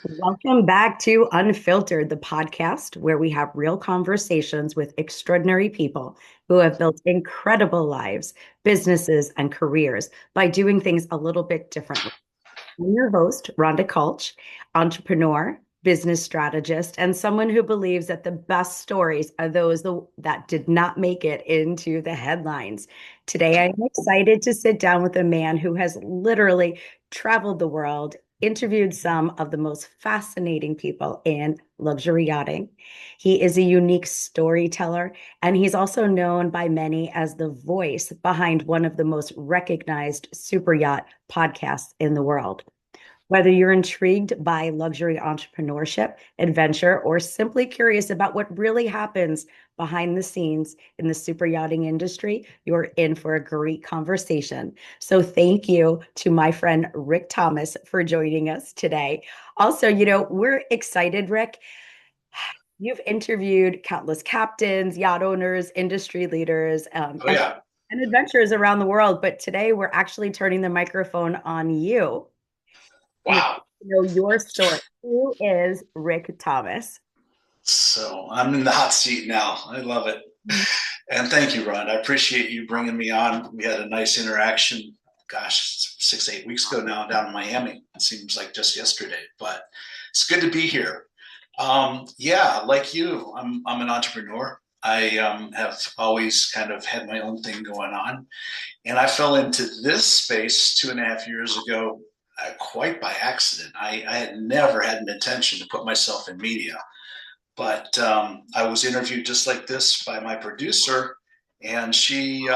Welcome back to Unfiltered, the podcast where we have real conversations with extraordinary people who have built incredible lives, businesses, and careers by doing things a little bit differently. I'm your host, Rhonda Kulch, entrepreneur, business strategist, and someone who believes that the best stories are that did not make it into the headlines. Today, I'm excited to sit down with a man who has literally traveled the world, interviewed some of the most fascinating people in luxury yachting. He is a unique storyteller, and he's also known by many as the voice behind one of the most recognized super yacht podcasts in the world. Whether you're intrigued by luxury entrepreneurship, adventure, or simply curious about what really happens behind the scenes in the super yachting industry, you're in for a great conversation. So, thank you to my friend Rick Thomas for joining us today. Also, we're excited, Rick. You've interviewed countless captains, yacht owners, industry leaders, Oh yeah. and adventurers around the world. But today, we're actually turning the microphone on you. We Wow. know your story. Who is Rick Thomas? So I'm in the hot seat now. I love it. And thank you, Ron. I appreciate you bringing me on. We had a nice interaction, gosh, 6, 8 weeks ago now down in Miami. It seems like just yesterday, but it's good to be here. Yeah, like you, I'm an entrepreneur. I have always kind of had my own thing going on. And I fell into this space 2.5 years ago quite by accident. I had never had an intention to put myself in media, but I was interviewed just like this by my producer, and she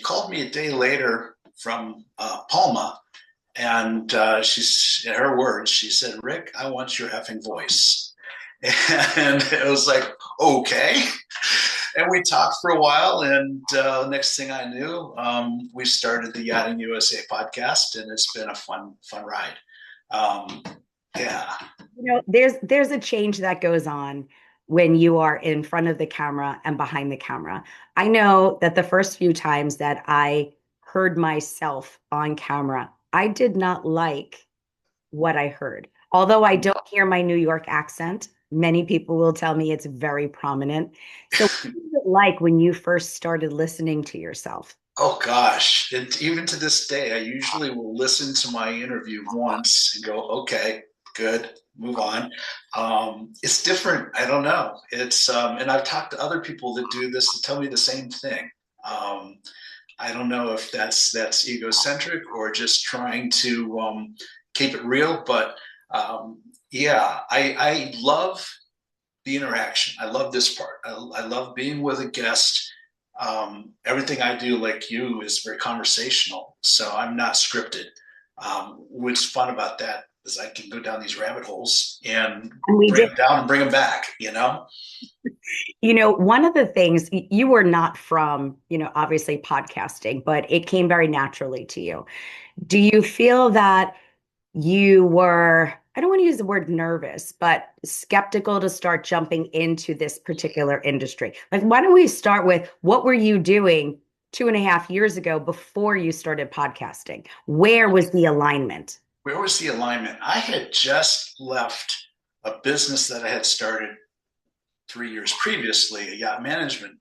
called me a day later from Palma, and she's in her words, she said, "Rick, I want your effing voice." And it was like, okay. And we talked for a while, and next thing I knew, we started the Yachting USA podcast, and it's been a fun ride. Um, yeah. There's a change that goes on when you are in front of the camera and behind the camera. I know that the first few times that I heard myself on camera, I did not like what I heard. Although I don't hear my New York accent, many people will tell me it's very prominent. So, what was it like when you first started listening to yourself? Oh gosh, and even to this day, I usually will listen to my interview once and go, okay, good, move on. It's different. I don't know. And I've talked to other people that do this to tell me the same thing. Um, I don't know if that's egocentric or just trying to keep it real, but yeah, I love the interaction. I love this part. I love being with a guest. Everything I do, like you, is very conversational, so I'm not scripted. What's fun about that is I can go down these rabbit holes and And we bring did. them down and bring them back. You know? One of the things you were not from, obviously podcasting, but it came very naturally to you. Do you feel that you were, I don't want to use the word nervous, but skeptical to start jumping into this particular industry? Like, why don't we start with what were you doing 2.5 years ago before you started podcasting? Where was the alignment? Where was the alignment? I had just left a business that I had started 3 years previously, a yacht management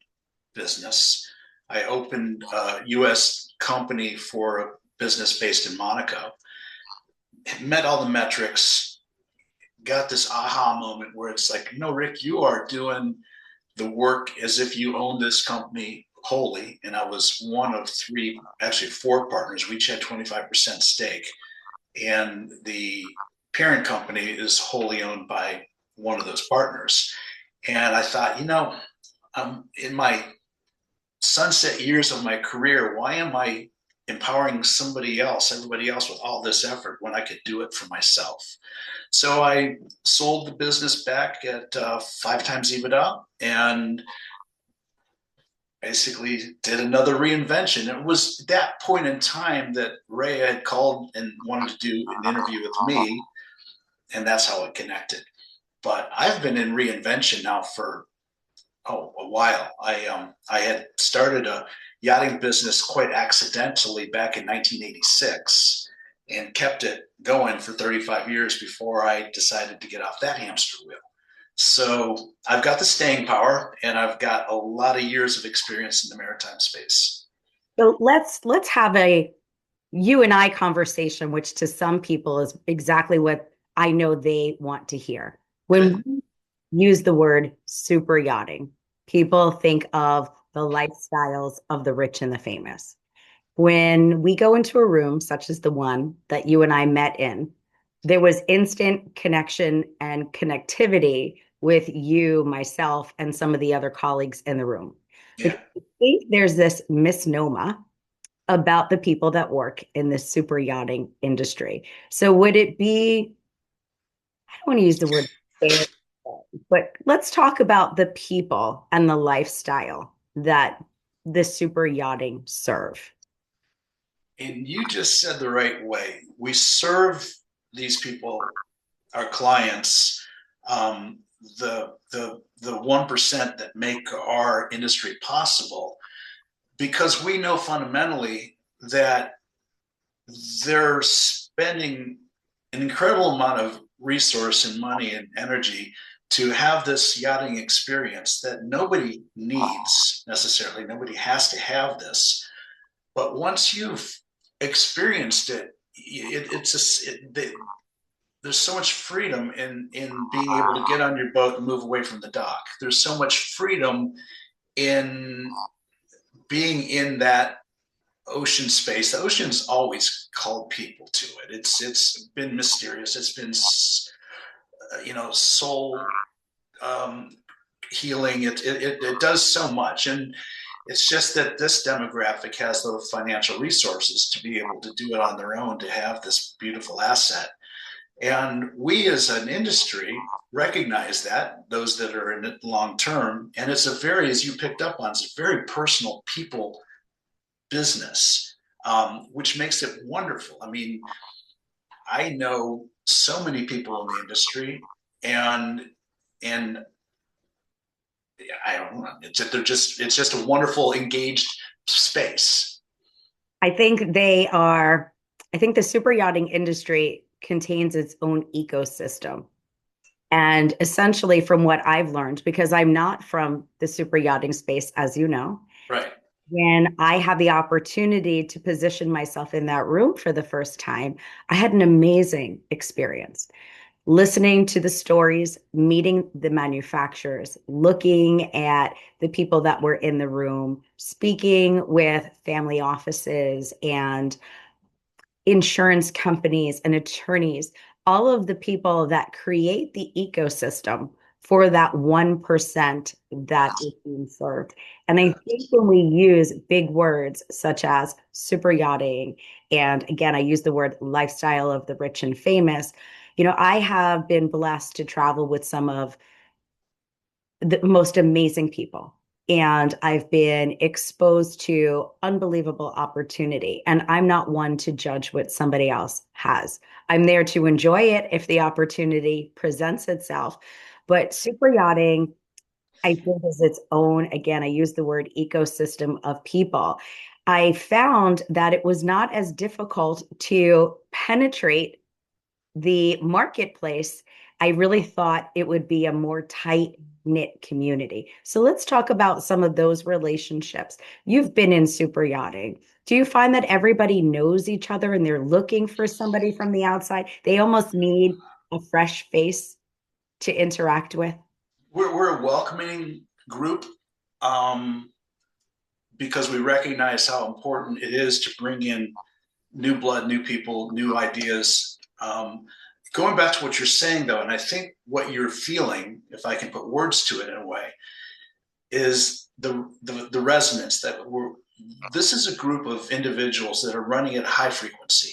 business. I opened a U.S. company for a business based in Monaco. It met all the metrics, got this aha moment where it's like, no, Rick, you are doing the work as if you own this company wholly. And I was one of three, actually four partners. We each had 25% stake. And the parent company is wholly owned by one of those partners. And I thought, I'm in my sunset years of my career, why am I empowering everybody else with all this effort when I could do it for myself? So I sold the business back at 5 times EBITDA and basically did another reinvention. It was that point in time that Ray had called and wanted to do an interview with me, and that's how it connected. But I've been in reinvention now for a while. I had started a yachting business quite accidentally back in 1986, and kept it going for 35 years before I decided to get off that hamster wheel. So I've got the staying power, and I've got a lot of years of experience in the maritime space. So let's have a you and I conversation, which to some people is exactly what I know they want to hear. When Good. we use the word super yachting, people think of the lifestyles of the rich and the famous. When we go into a room such as the one that you and I met in, there was instant connection and connectivity with you, myself, and some of the other colleagues in the room. Yeah. Because I think there's this misnomer about the people that work in the super yachting industry. So would it be, I don't want to use the word fair, but let's talk about the people and the lifestyle that the super yachting serve. And you just said the right way. We serve these people, our clients, the 1% that make our industry possible, because we know fundamentally that they're spending an incredible amount of resource and money and energy to have this yachting experience that nobody needs necessarily. Nobody has to have this. But once you've experienced it, it's just, there's so much freedom in being able to get on your boat and move away from the dock. There's so much freedom in being in that ocean space. The ocean's always called people to it. It's been mysterious. It's been soul um, healing. It does so much, and it's just that this demographic has the financial resources to be able to do it on their own, to have this beautiful asset. And we as an industry recognize that, those that are in it long term. And it's a very, as you picked up on, it's a very personal people business, which makes it wonderful. I mean, I know so many people in the industry, and and I don't know, it's just a wonderful engaged space. I think they are, I think the super yachting industry contains its own ecosystem. And essentially, from what I've learned, because I'm not from the super yachting space, as you know, Right. when I had the opportunity to position myself in that room for the first time, I had an amazing experience. Listening to the stories, meeting the manufacturers, looking at the people that were in the room, speaking with family offices and insurance companies and attorneys, all of the people that create the ecosystem for that 1% that is being served. And I think when we use big words such as super yachting, and again, I use the word lifestyle of the rich and famous, I have been blessed to travel with some of the most amazing people. And I've been exposed to unbelievable opportunity. And I'm not one to judge what somebody else has. I'm there to enjoy it if the opportunity presents itself. But super yachting, I think, is its own, again, I use the word ecosystem of people. I found that it was not as difficult to penetrate the marketplace. I really thought it would be a more tight knit community. So let's talk about some of those relationships. You've been in super yachting. Do you find that everybody knows each other and they're looking for somebody from the outside? They almost need a fresh face to interact with. We're a welcoming group, um, because we recognize how important it is to bring in new blood, new people, new ideas. Going back to what you're saying, though, and I think what you're feeling, if I can put words to it in a way, is the resonance that we're. This is a group of individuals that are running at high frequency.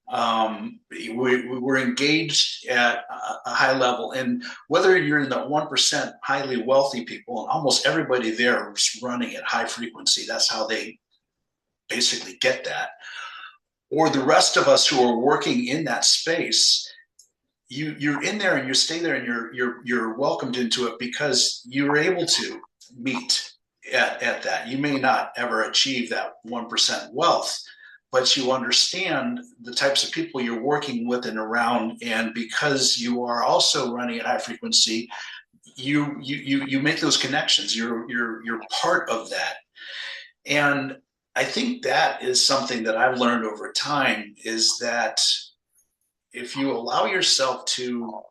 We're engaged at a high level, and whether you're in the 1% highly wealthy people, and almost everybody there is running at high frequency. That's how they basically get that. Or the rest of us who are working in that space, you're in there and you stay there and you're welcomed into it because you're able to meet at that. You may not ever achieve that 1% wealth, but you understand the types of people you're working with and around. And because you are also running at high frequency, you make those connections. You're part of that. And I think that is something that I've learned over time, is that if you allow yourself to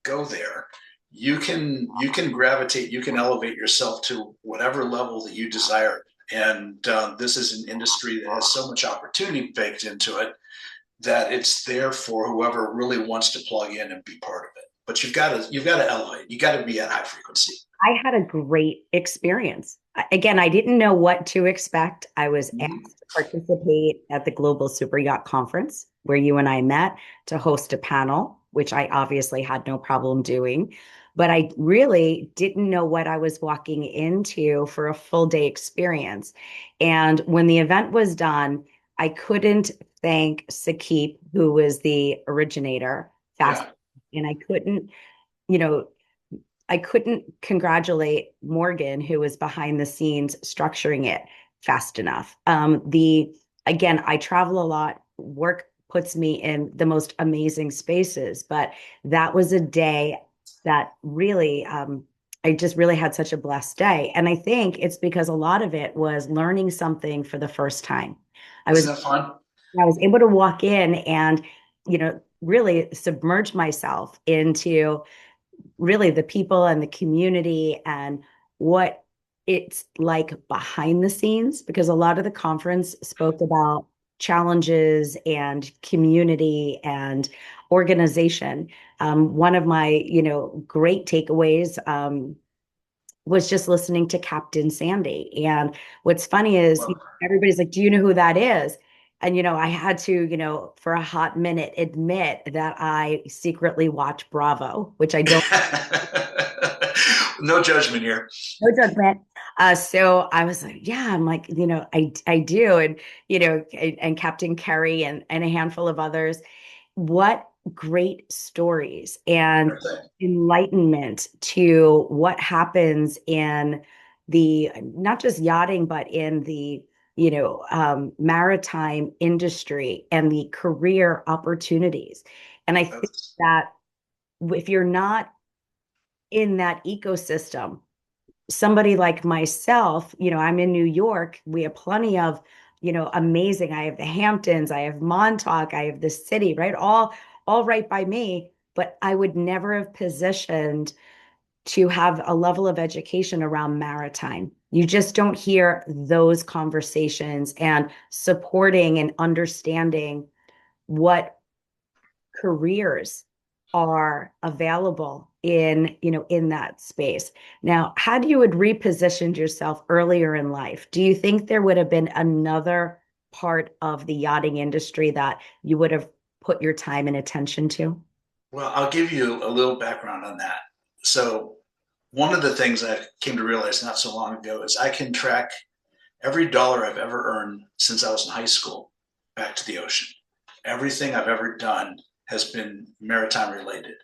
go there, you can gravitate, you can elevate yourself to whatever level that you desire. And this is an industry that has so much opportunity baked into it that it's there for whoever really wants to plug in and be part of it. But you've got to elevate. You got to be at high frequency. I had a great experience. Again, I didn't know what to expect. I was Mhm. asked to participate at the Global Super Yacht Conference, where you and I met to host a panel, which I obviously had no problem doing. But I really didn't know what I was walking into for a full day experience. And when the event was done, I couldn't thank Sakip, who was the originator, fast. Yeah, And you know, I couldn't congratulate Morgan, who was behind the scenes structuring it fast enough. The Again, I travel a lot. Work puts me in the most amazing spaces, but that was a day that really, I just really had such a blessed day. And I think it's because a lot of it was learning something for the first time. I was isn't that fun? I was able to walk in and, really submerge myself into really the people and the community and what it's like behind the scenes, because a lot of the conference spoke about challenges and community and organization. One of my, great takeaways was just listening to Captain Sandy. And what's funny is Well, everybody's like, do you know who that is? And, I had to, for a hot minute admit that I secretly watch Bravo, which I don't. no judgment here. No judgment. So I was like, yeah, I'm like, I do. And, and Captain Kerry and a handful of others. What great stories and enlightenment to what happens in the, not just yachting, but in the, maritime industry and the career opportunities. And I think That's, that if you're not in that ecosystem, somebody like myself, I'm in New York. We have plenty of, amazing. I have the Hamptons, I have Montauk, I have the city, right? All right by me. But I would never have positioned to have a level of education around maritime. You just don't hear those conversations and supporting and understanding what careers are available in that space. Now, had you had repositioned yourself earlier in life, do you think there would have been another part of the yachting industry that you would have put your time and attention to? well, I'll give you a little background on that. So, one of the things I came to realize not so long ago is I can track every dollar I've ever earned since I was in high school back to the ocean. Everything I've ever done has been maritime related.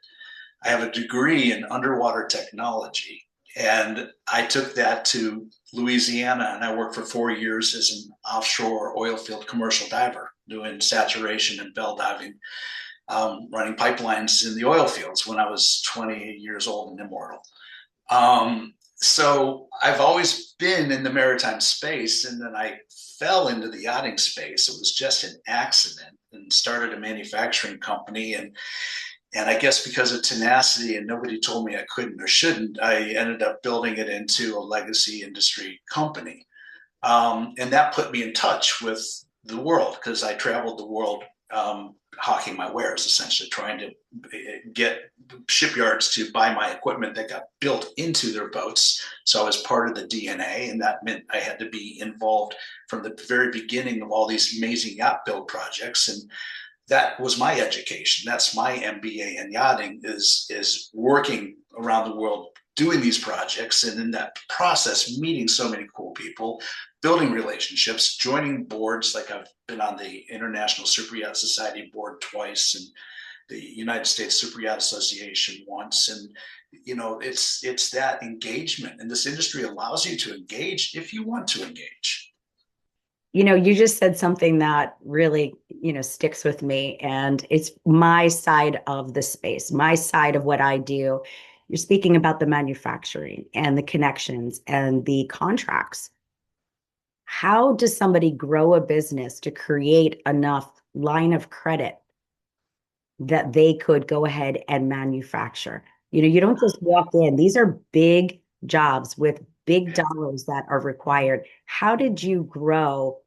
I have a degree in underwater technology, and I took that to Louisiana, and I worked for 4 years as an offshore oil field commercial diver, doing saturation and bell diving, running pipelines in the oil fields when I was 28 years old and immortal. So I've always been in the maritime space, and then I fell into the yachting space. It was just an accident, and started a manufacturing company. And I guess because of tenacity and nobody told me I couldn't or shouldn't, I ended up building it into a legacy industry company. And that put me in touch with the world, because I traveled the world, hawking my wares, essentially trying to get shipyards to buy my equipment that got built into their boats. So I was part of the DNA, and that meant I had to be involved from the very beginning of all these amazing yacht build projects. And that was my education. That's my MBA in yachting, is working around the world doing these projects, and in that process meeting so many cool people, building relationships, joining boards. Like I've been on the International Super Yacht Society board twice, and the United States Super Yacht Association once. And it's that engagement, and this industry allows you to engage if you want to engage. You just said something that really, sticks with me, and it's my side of the space, my side of what I do. You're speaking about the manufacturing and the connections and the contracts. How does somebody grow a business to create enough line of credit that they could go ahead and manufacture? You don't just walk in. These are big jobs with big dollars that are required. How did you grow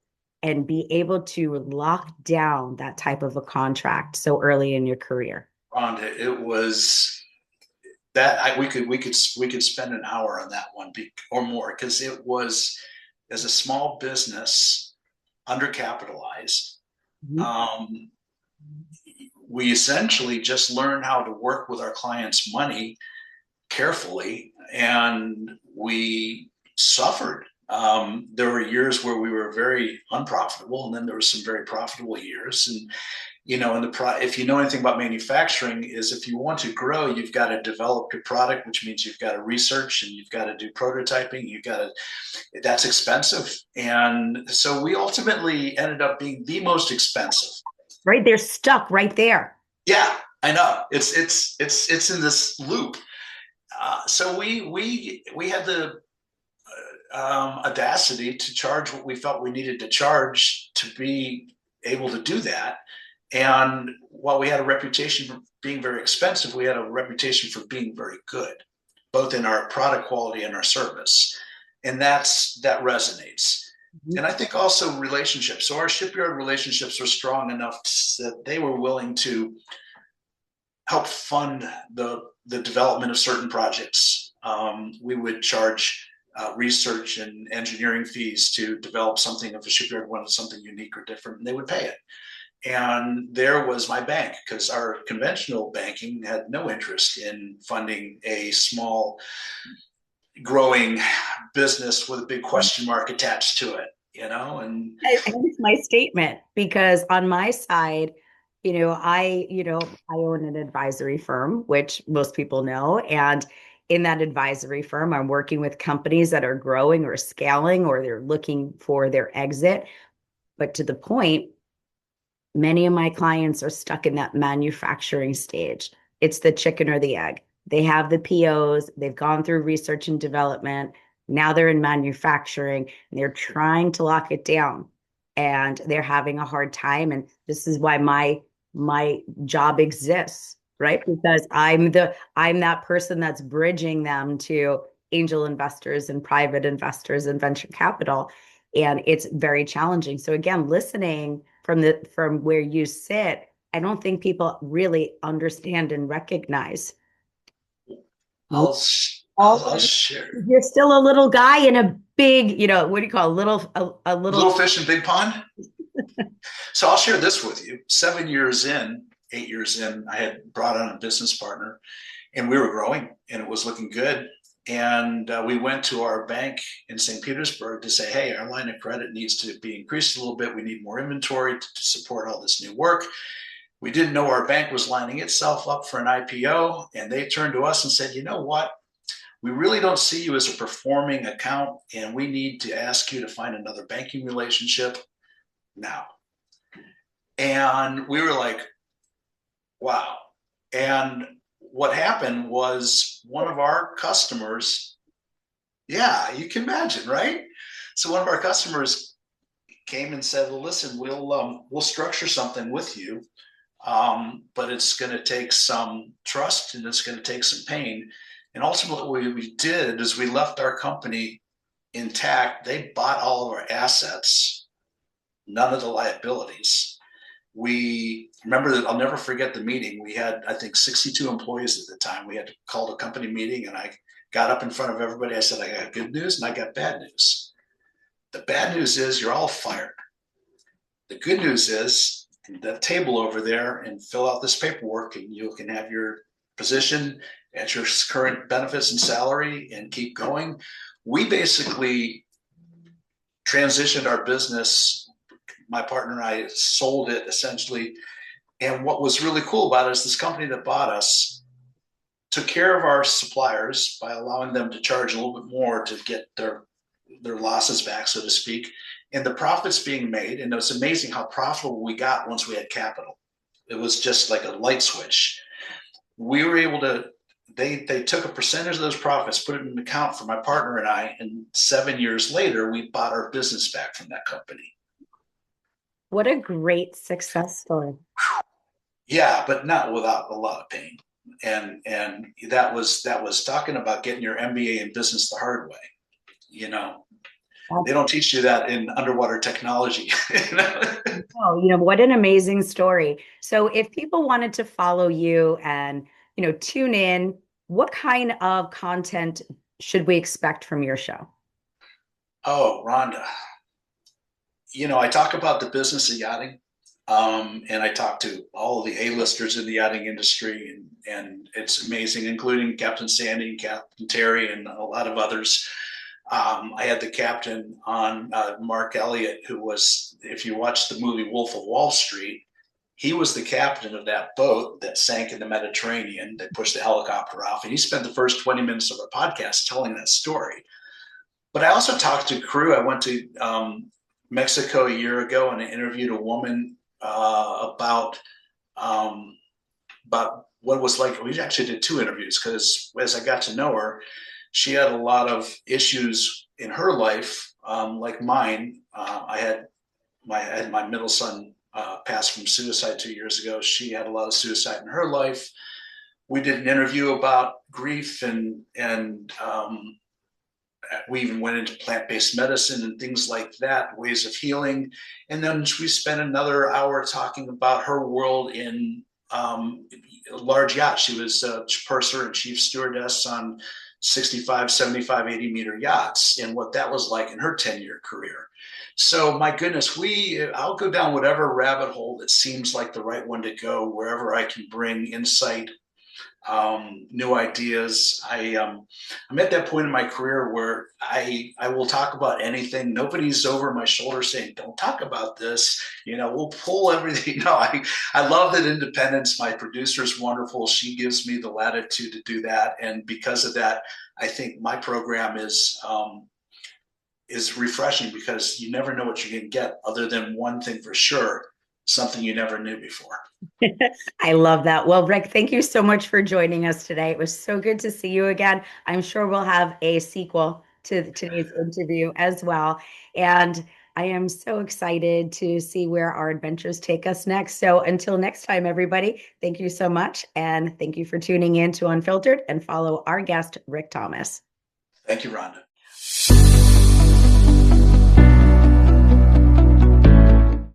and be able to lock down that type of a contract so early in your career? Rhonda, it was that we could spend an hour on that one or more, because it was, as a small business, undercapitalized. Mhm. Um, we essentially just learned how to work with our clients' money carefully, and we suffered. There were years where we were very unprofitable, and then there were some very profitable years. And if you know anything about manufacturing, is if you want to grow, you've got to develop your product, which means you've got to research and you've got to do prototyping. That's expensive, and so we ultimately ended up being the most expensive. Right? They're stuck right there. Yeah, I know. It's in this loop. So we had the audacity to charge what we felt we needed to charge to be able to do that. And while we had a reputation for being very expensive, we had a reputation for being very good, both in our product quality and our service. And that resonates. Mhm. And I think also relationships. So our shipyard relationships were strong enough that they were willing to help fund the development of certain projects. We would charge research and engineering fees to develop something if a shipyard wanted something unique or different, and they would pay it. And there was my bank, because our conventional banking had no interest in funding a small, growing business with a big question mark attached to it, and And it's my statement because on my side, I own an advisory firm, which most people know. And in that advisory firm, I'm working with companies that are growing or scaling or they're looking for their exit. But to the point, many of my clients are stuck in that manufacturing stage. It's the chicken or the egg. They have the POs, they've gone through research and development. Now they're in manufacturing and they're trying to lock it down and they're having a hard time. And this is why my job exists, right? Because I'm that person that's bridging them to angel investors and private investors and venture capital. And it's very challenging. So again, listening from where you sit, I don't think people really understand and recognize. I'll I'll All share. you're still a little guy in a big, what do you call a little. Little fish in big pond. So I'll share this with you. 7 years in, 8 years in, I had brought on a business partner, and we were growing, and it was looking good. And we went to our bank in St. Petersburg to say, hey, our line of credit needs to be increased a little bit. We need more inventory to support all this new work. We didn't know our bank was lining itself up for an IPO. And they turned to us and said, you know what? We really don't see you as a performing account, and we need to ask you to find another banking relationship now. And we were like, wow. And what happened was one of our customers, yeah, you can imagine, right? So one of our customers came and said, well, listen, we'll structure something with you, but it's going to take some trust and it's going to take some pain. And ultimately, what we did is we left our company intact. They bought all of our assets, none of the liabilities. We remember that. I'll never forget the meeting. We had, I think, 62 employees at the time. We had to call a company meeting, and I got up in front of everybody. I said, I got good news and I got bad news. The bad news is you're all fired. The good news is that table over there, and fill out this paperwork, and you can have your position at your current benefits and salary and keep going. We basically transitioned our business. My partner and I sold it essentially. And what was really cool about it is this company that bought us took care of our suppliers by allowing them to charge a little bit more to get their losses back, so to speak. and the profits being made. And it's amazing how profitable we got once we had capital. It was just like a light switch. We were able to, they took a percentage of those profits, put it in an account for my partner and I, and 7 years later, we bought our business back from that company. What a great success story. Yeah, but not without a lot of pain. And that was talking about getting your MBA in business the hard way. You know, they don't teach you that in underwater technology. Oh, what an amazing story. So if people wanted to follow you and, tune in, what kind of content should we expect from your show? Oh, Rhonda, I talk about the business of yachting, and I talk to all of the A-listers in the yachting industry, and it's amazing, including Captain Sandy, Captain Terry, and a lot of others. I had the captain on, Mark Elliott, who was, if you watch the movie Wolf of Wall Street, he was the captain of that boat that sank in the Mediterranean that pushed the helicopter off. And he spent the first 20 minutes of our podcast telling that story. But I also talked to crew. I went to Mexico a year ago and I interviewed a woman um, about what it was like. We actually did two interviews because as I got to know her, she had a lot of issues in her life, like mine. I had my middle son passed from suicide 2 years ago. She had a lot of suicide in her life. We did an interview about grief, and we even went into plant-based medicine and things like that, ways of healing. And then we spent another hour talking about her world in a large yacht. She was a purser and chief stewardess on 65, 75, 80-meter yachts, and what that was like in her 10-year career. So my goodness, I'll go down whatever rabbit hole that seems like the right one to go, wherever I can bring insight, new ideas. I'm at that point in my career where I will talk about anything. Nobody's over my shoulder saying, "Don't talk about this." We'll pull everything. No, I love that independence. My producer is wonderful. She gives me the latitude to do that, and because of that, I think my program is refreshing because you never know what you're going to get. Other than one thing for sure, something you never knew before. I love that. Well, Rick, thank you so much for joining us today. It was so good to see you again. I'm sure we'll have a sequel to today's interview as well. And I am so excited to see where our adventures take us next. So until next time, everybody, thank you so much. And thank you for tuning in to Unfiltered and follow our guest, Rick Thomas. Thank you, Rhonda.